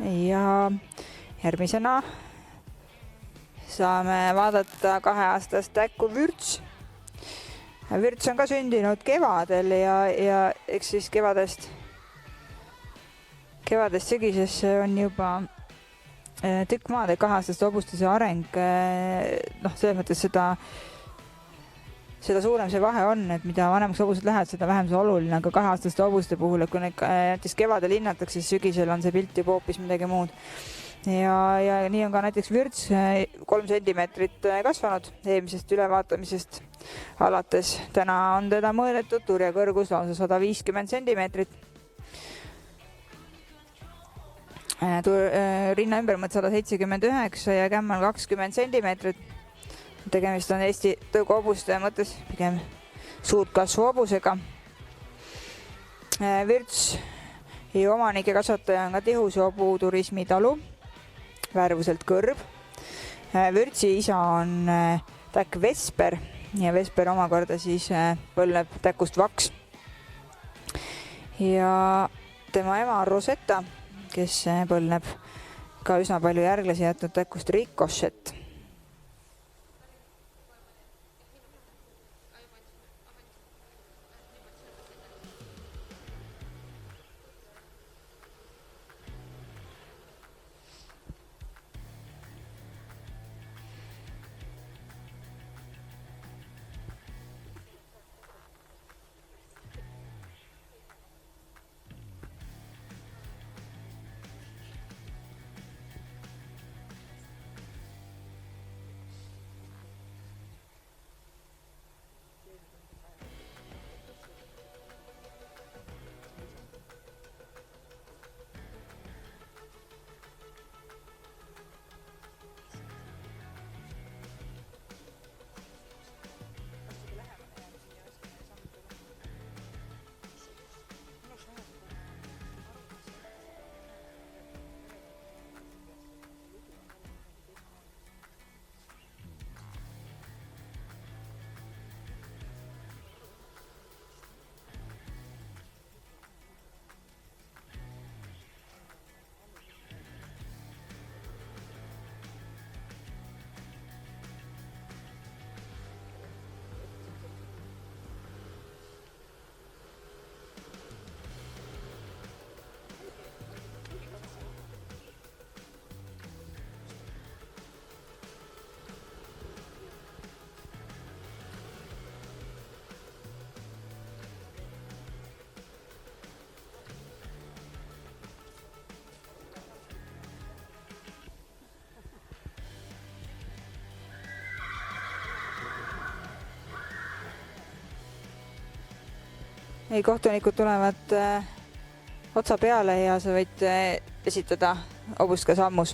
ja järgmisena saame vaadata 2-aastast täkku Vürts. Vürts on ka sündinud kevadel ja eks siis kevadest sügisesse on juba tükk maad, 2-aastaste hobustuse areng, selles mõttes seda suurem see vahe on, et mida vanemaks hobused lähevad, seda vähem see oluline, aga 2-aastaste hobuste puhul, et kui neid näiteks kevadel hinnatakse, siis sügisel on see pilt juba hoopis midagi muud. Ja nii on ka näiteks Vürts 3 sentimeetrit kasvanud eelmisest ülevaatamisest alates. Täna on teda mõõdetud turjakõrgus lausa 150 sentimeetrit. Rinna ümbermõõt 179 ja kämmal 20 sentimeetrit. Tegemist on Eesti tõuguhobuste mõttes pigem suurt kasvu hobusega. Vürts ja omanike kasvataja on ka Tihuse Hobuturismi talu, värvuselt kõrb. Vürtsi isa on täkk Vesper ja Vesper omakorda siis põlvneb täkust Vaks. Ja tema ema on Rosetta, kes põlvneb ka üsna palju järglasi jätnud täkust Ricochet. Kohtunikud tulevad otsa peale ja sa võid esitada hobust ka sammus.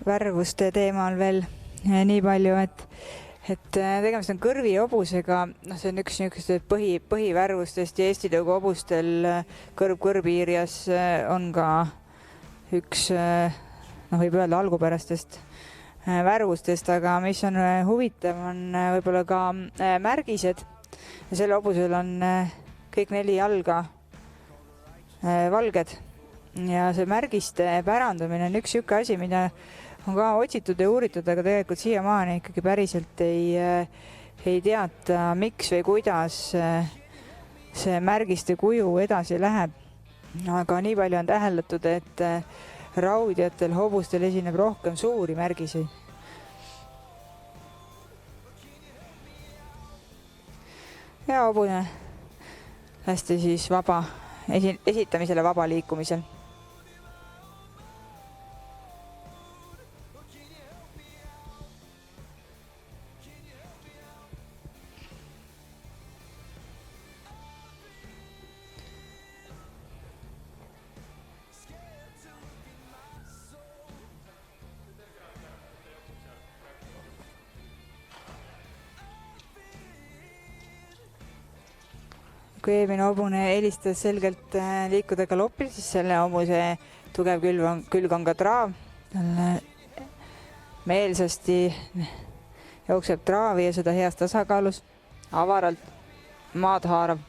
Värvuste teemal veel nii palju, et tegemist on kõrvihobusega. See on üks niisugustest põhivärvustest ja Eesti tõuguhobustel kõrv-kõrviirjas on ka üks, võib öelda algupärastest värvustest, aga mis on huvitav, on võib-olla ka märgised. Selle hobusel on kõik 4 jalga valged ja see märgiste pärandamine on üks sihuke asi, mida on ka otsitud ja uuritud, aga tegelikult siiamaani ikkagi päriselt ei teata, miks või kuidas see märgiste kuju edasi läheb. Aga nii palju on täheldatud, et raudjatel hobustel esineb rohkem suuri märgiseid. Ja hobune lasti siis esitamisele vaba liikumisel. Kui eelmine hobune eelistas selgelt liikuda galopil, siis selle hobuse tugev külg on ka traav. Meelsasti jookseb traavi ja seda heas tasakaalus, avaralt maad haarav.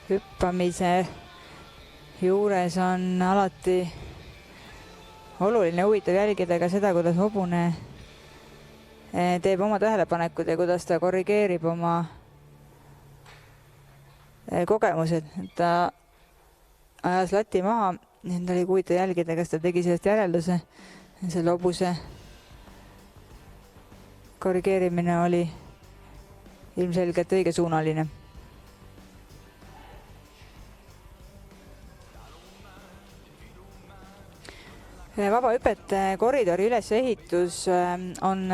Hüppamise juures on alati oluline huvitav jälgida ka seda, kuidas hobune teeb oma tähelepanekud ja kuidas ta korrigeerib oma kogemused. Ta ajas lati maha, nüüd oli huvitav jälgida, kas ta tegi sellest järelduse. Selle hobuse korrigeerimine oli ilmselgelt õigesuunaline. Vabahüpete koridori ülesehitus on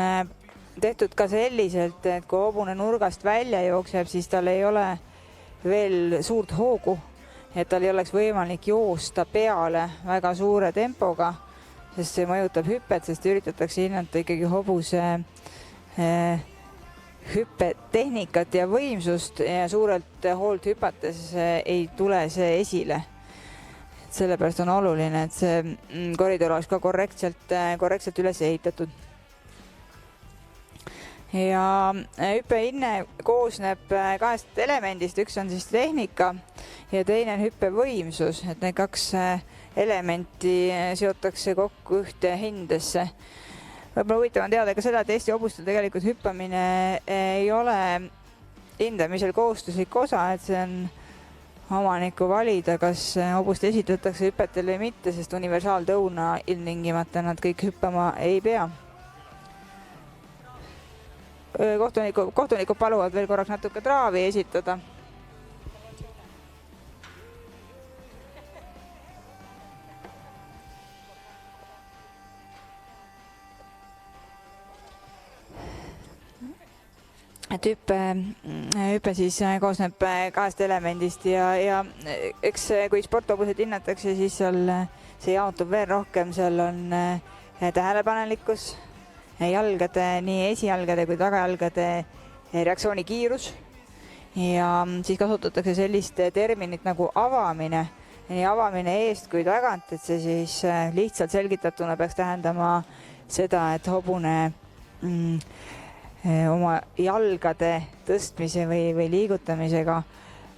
tehtud ka selliselt, et kui hobune nurgast välja jookseb, siis tal ei ole veel suurt hoogu, et tal ei oleks võimalik joosta peale väga suure tempoga, sest see mõjutab hüppet, sest üritatakse hinnata ikkagi hobuse hüppetehnikat ja võimsust ja suurelt hoolt hüpates ei tule see esile. Sellepärast on oluline, et see koridor oleks ka korrektselt üles ehitatud. Ja hüppehinne koosneb kahest elemendist, üks on siis tehnika ja teine on hüppevõimsus, et need kaks elementi seotakse kokku ühte hindesse. Võib-olla huvitav on teada ka seda, et Eesti hobustel tegelikult hüppamine ei ole hindamisel kohustuslik osa, et see on omaniku valida, kas hobust esitatakse hüpetel või mitte, sest universaaltõuna ilmtingimata nad kõik hüppama ei pea. Kohtunikud paluvad veel korraks natuke traavi esitada. Et hüpe siis koosneb kahest elemendist ja eks kui sporthobused hinnatakse, siis seal see jaotub veel rohkem, seal on tähelepanelikkus, jalgade, nii esijalgade kui tagajalgade reaktsioonikiirus ja siis kasutatakse sellist terminit nagu avamine, nii avamine eest kui tagant, et see siis lihtsalt selgitatuna peaks tähendama seda, et hobune oma jalgade tõstmise või liigutamisega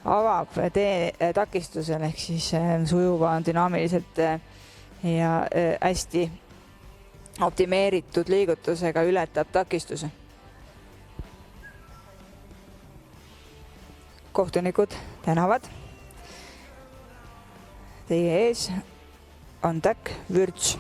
avab tee takistusel ehk siis sujuva, dünaamiliselt ja hästi optimeeritud liigutusega ületab takistuse. Kohtunikud tänavad. Teie ees on Tack Würts.